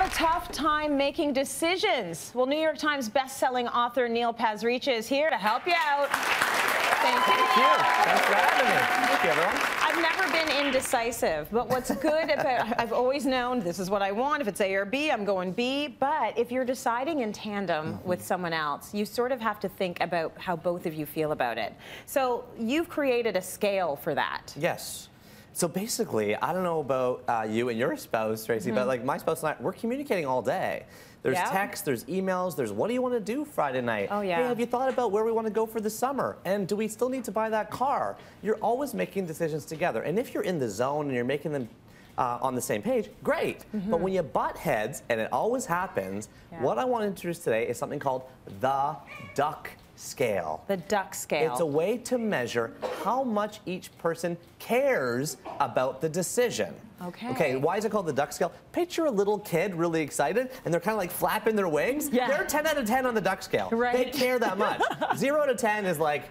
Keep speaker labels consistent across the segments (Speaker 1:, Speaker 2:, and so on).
Speaker 1: a tough time making decisions? Well, New York Times best-selling author Neil Pasricha is here to help you out. Thank you.
Speaker 2: Thank you. Thanks for having me. Thank you, everyone.
Speaker 1: I've never been indecisive, but what's good about, I've always known this is what I want. If it's A or B, I'm going B. But if you're deciding in tandem with someone else, you sort of have to think about how both of you feel about it. So you've created a scale for that.
Speaker 2: Yes. So basically, I don't know about you and your spouse, Tracy, but like my spouse and I, we're communicating all day. There's text, there's emails, there's what do you want to do Friday night?
Speaker 1: Oh, yeah.
Speaker 2: Hey, have you thought about where we want to go for the summer? And do we still need to buy that car? You're always making decisions together. And if you're in the zone and you're making them on the same page, great. But when you butt heads, and it always happens, what I want to introduce today is something called the duck scale.
Speaker 1: The duck scale.
Speaker 2: It's a way to measure how much each person cares about the decision.
Speaker 1: Okay.
Speaker 2: Okay, why is it called the duck scale? Picture a little kid really excited, and they're kind of like flapping their wings.
Speaker 1: Yeah.
Speaker 2: They're 10 out of 10 on the duck scale.
Speaker 1: Right.
Speaker 2: They care that much. 0 to 10 is like,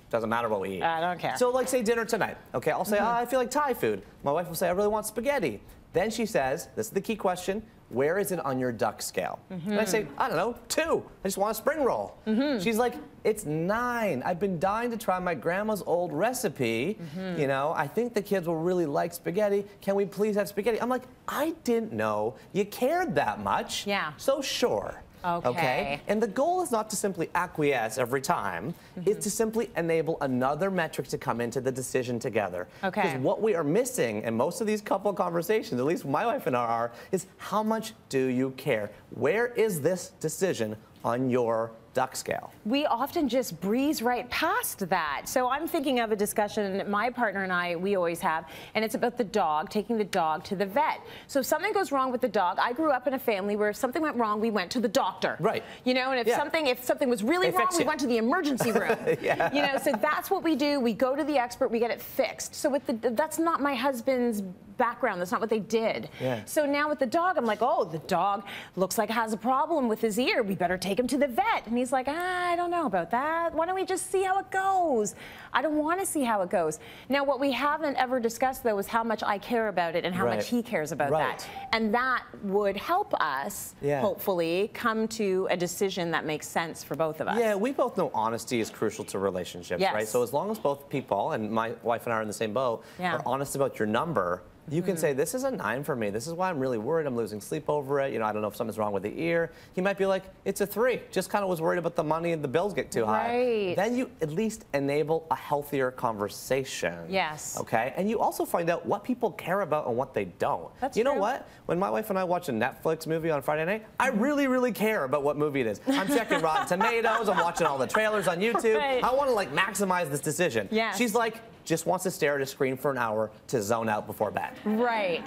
Speaker 2: doesn't matter what we eat.
Speaker 1: I don't care.
Speaker 2: So like say dinner tonight. Okay, I'll say, oh, I feel like Thai food. My wife will say, I really want spaghetti. Then she says, this is the key question, where is it on your duck scale? And I say, I don't know, 2. I just want a spring roll. She's like, it's 9. I've been dying to try my grandma's old recipe. You know, I think the kids will really like spaghetti. Can we please have spaghetti? I'm like, I didn't know you cared that much.
Speaker 1: Yeah.
Speaker 2: So sure. Okay. And the goal is not to simply acquiesce every time. It's to simply enable another metric to come into the decision together.
Speaker 1: Okay.
Speaker 2: Because what we are missing in most of these couple conversations, at least my wife and I are, is how much do you care? Where is this decision on your duck scale?
Speaker 1: We often just breeze right past that. So I'm thinking of a discussion my partner and I, we always have, and it's about the dog, taking the dog to the vet. So if something goes wrong with the dog, I grew up in a family where if something went wrong, we went to the doctor.
Speaker 2: Right.
Speaker 1: You know, and if something was really wrong, we went to the emergency room. You know, so that's what we do. We go to the expert, we get it fixed. So with that's not my husband's background. That's not what they did. So now with the dog, I'm like, oh, the dog looks like it has a problem with his ear. We better take him to the vet. And he's like, I don't know about that. Why don't we just see how it goes? I don't want to see how it goes. Now, what we haven't ever discussed, though, is how much I care about it and how much he cares about that. And that would help us, hopefully, come to a decision that makes sense for both of us.
Speaker 2: Yeah, we both know honesty is crucial to relationships, right? So as long as both people, and my wife and I are in the same boat, are honest about your number, you can say, this is a 9 for me. This is why I'm really worried. I'm losing sleep over it. You know, I don't know if something's wrong with the ear. He might be like, it's a 3. Just kind of was worried about the money and the bills get too high. Then you at least enable a healthier conversation. Okay? And you also find out what people care about and what they don't. You know what? When my wife and I watch a Netflix movie on Friday night, I really, really care about what movie it is. I'm checking Rotten Tomatoes. I'm watching all the trailers on YouTube. I want to like maximize this decision. She's like, just wants to stare at a screen for an hour to zone out before bed.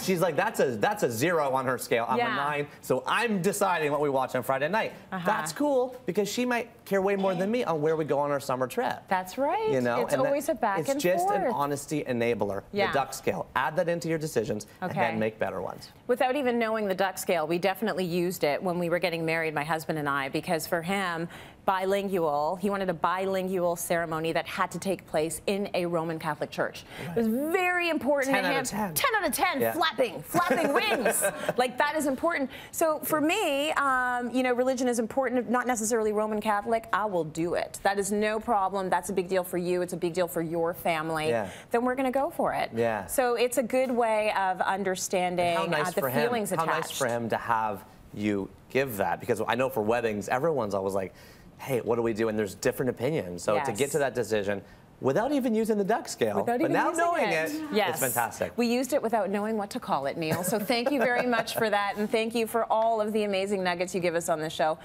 Speaker 2: She's like, that's a 0 on her scale. I'm a 9, so I'm deciding what we watch on Friday night. That's cool because she might care way more than me on where we go on our summer trip.
Speaker 1: That's right. You know, it's always a back and forth.
Speaker 2: It's just an honesty enabler, the duck scale. Add that into your decisions and then make better ones.
Speaker 1: Without even knowing the duck scale, we definitely used it when we were getting married, my husband and I, because for him, bilingual, he wanted a bilingual ceremony that had to take place in a Roman Catholic church. It was very important to him. 10 out of 10. 10 out of 10, flapping wings. Like, that is important. So for me, you know, religion is important, not necessarily Roman Catholic. I will do it. That is no problem. That's a big deal for you. It's a big deal for your family. Then we're going to go for it. So it's a good way of understanding the feelings attached.
Speaker 2: How nice for him to have you give that, because I know for weddings, everyone's always like, hey, what do we do? And there's different opinions. So to get to that decision without even using the duck scale, but now knowing it, it's fantastic.
Speaker 1: We used it without knowing what to call it, Neil. So thank you very much for that, and thank you for all of the amazing nuggets you give us on the show.